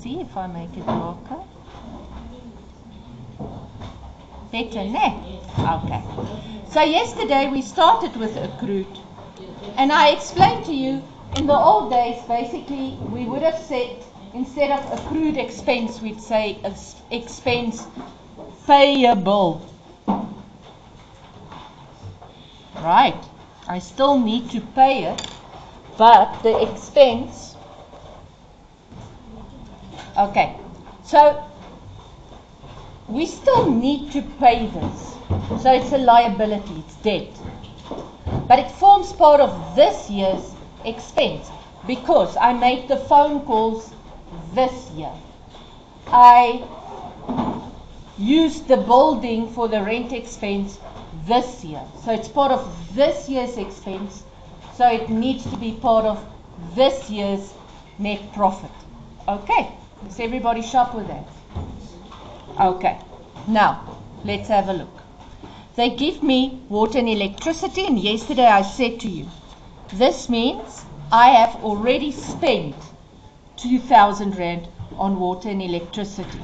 see if I make it darker. Better, ne? Okay. So yesterday we started with accrued. And I explained to you, in the old days, basically, we would have said, instead of accrued expense, we'd say expense payable. Right. I still need to pay it, but the expense. Okay. So we still need to pay this. So it's a liability, it's debt. But it forms part of this year's expense because I made the phone calls this year. I used the building for the rent expense this year. So it's part of this year's expense. So it needs to be part of this year's net profit. Okay, is everybody sharp with that? Okay, now let's have a look. They give me water and electricity, and yesterday I said to you, this means I have already spent 2,000 Rand on water and electricity.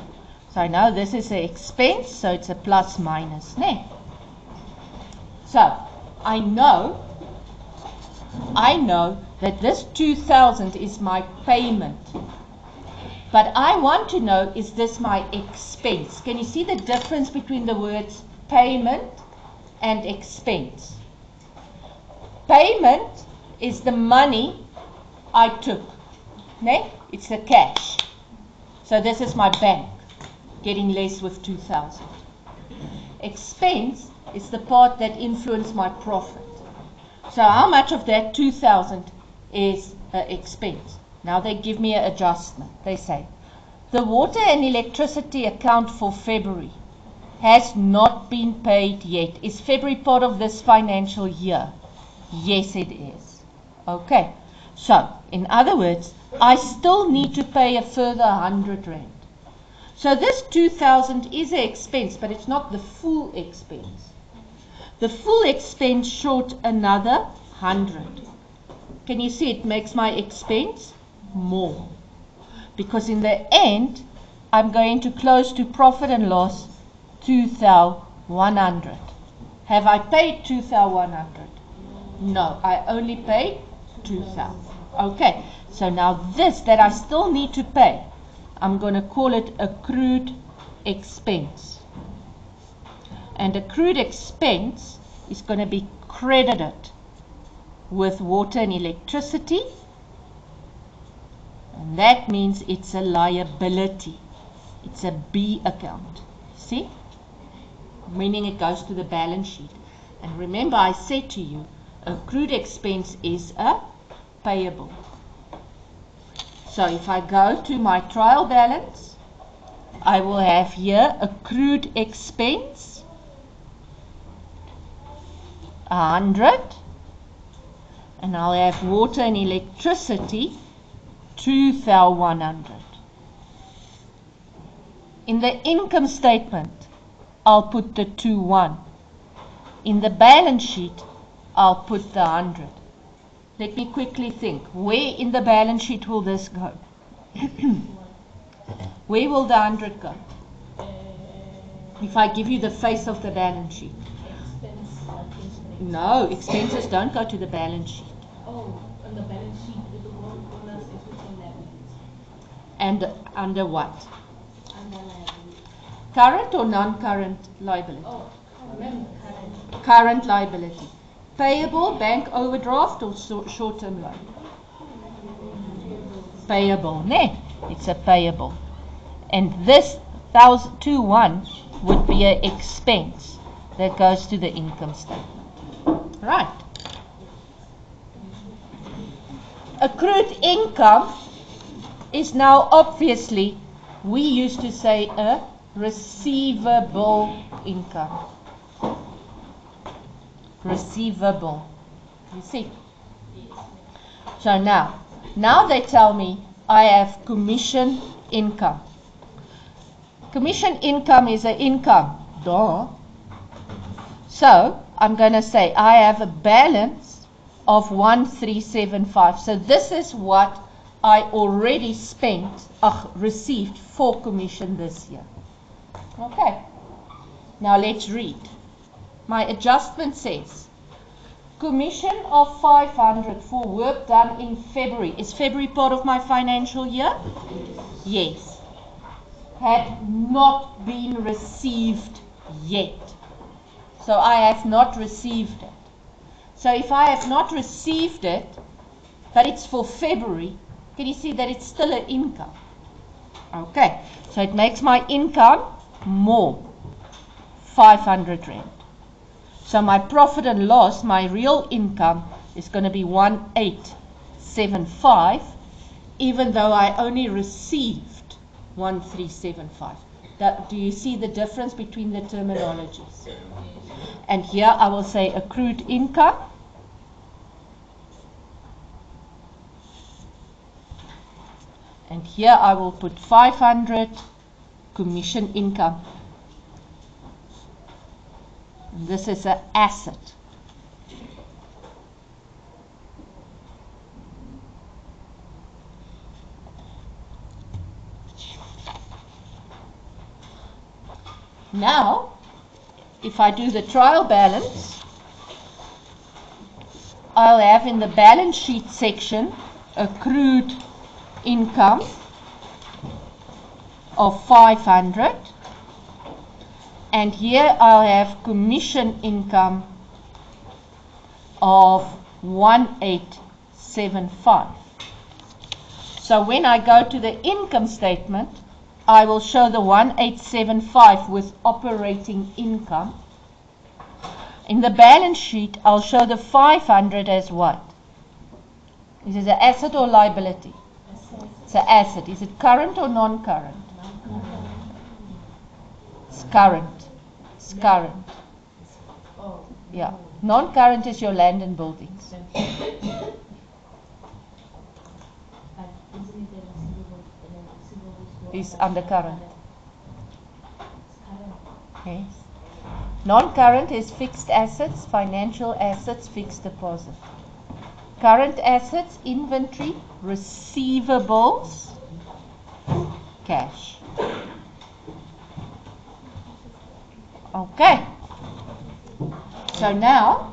So I know this is an expense, so it's a plus minus. Ne? So I know that this 2,000 is my payment. But I want to know, is this my expense? Can you see the difference between the words payment and expense? Payment is the money I took. Ne? It's the cash. So this is my bank, getting less with 2,000. Expense is the part that influenced my profit. So how much of that 2,000 is expense? Now they give me an adjustment. They say, the water and electricity account for February has not been paid yet. Is February part of this financial year? Yes, it is. Okay. So, in other words, I still need to pay a further 100 Rand. So this 2,000 is an expense, but it's not the full expense. The full expense short another 100. Can you see it makes my expense more? Because in the end, I'm going to close to profit and loss 2,100. Have I paid 2,100? No, I only paid 2,000. Okay, so now this that I still need to pay, I'm going to call it accrued expense. And accrued expense is going to be credited with water and electricity. And that means it's a liability. It's a B account. See? Meaning it goes to the balance sheet. And remember I said to you, accrued expense is a payable. So if I go to my trial balance, I will have here accrued expense 100, and I'll have water and electricity 2,100. In the income statement, I'll put the 2,1. In the balance sheet, I'll put the 100. Let me quickly think. Where in the balance sheet will this go? Where will the 100 go? If I give you the face of the balance sheet. No, expenses don't go to the balance sheet. Oh, on the balance sheet, it will go on us everything that means. And under what? Under liability. Current or non-current liability? Oh, remember current. Current liability. Payable, bank overdraft, or short-term loan? Payable, ne? It's a payable. And this 2,1 would be an expense that goes to the income statement. Right. Accrued income is now obviously, we used to say a receivable income. Receivable. You see? So now they tell me I have commission income. Commission income is an income. Duh. So I'm going to say I have a balance of 1,375. So this is what I already received for commission this year. Okay, now let's read. My adjustment says, commission of 500 for work done in February. Is February part of my financial year? Yes. Had not been received yet. So I have not received it. So if I have not received it, but it's for February, can you see that it's still an income? Okay, so it makes my income more, 500 Rand. So my profit and loss, my real income, is going to be 1875, even though I only received 1375. Do you see the difference between the terminologies? And here I will say accrued income. And here I will put 500 commission income. And this is an asset. Now, if I do the trial balance, I'll have in the balance sheet section accrued income of 500, and here I'll have commission income of 1875. So when I go to the income statement, I will show the 1875 with operating income. In the balance sheet, I'll show the 500 as what? Is it an asset or liability? It's an asset. Is it current or non-current? It's current. It's current. Yeah. Non-current is your land and buildings. Is undercurrent. Yes. Non-current is fixed assets, financial assets, fixed deposit. Current assets, inventory, receivables, cash. Okay. So now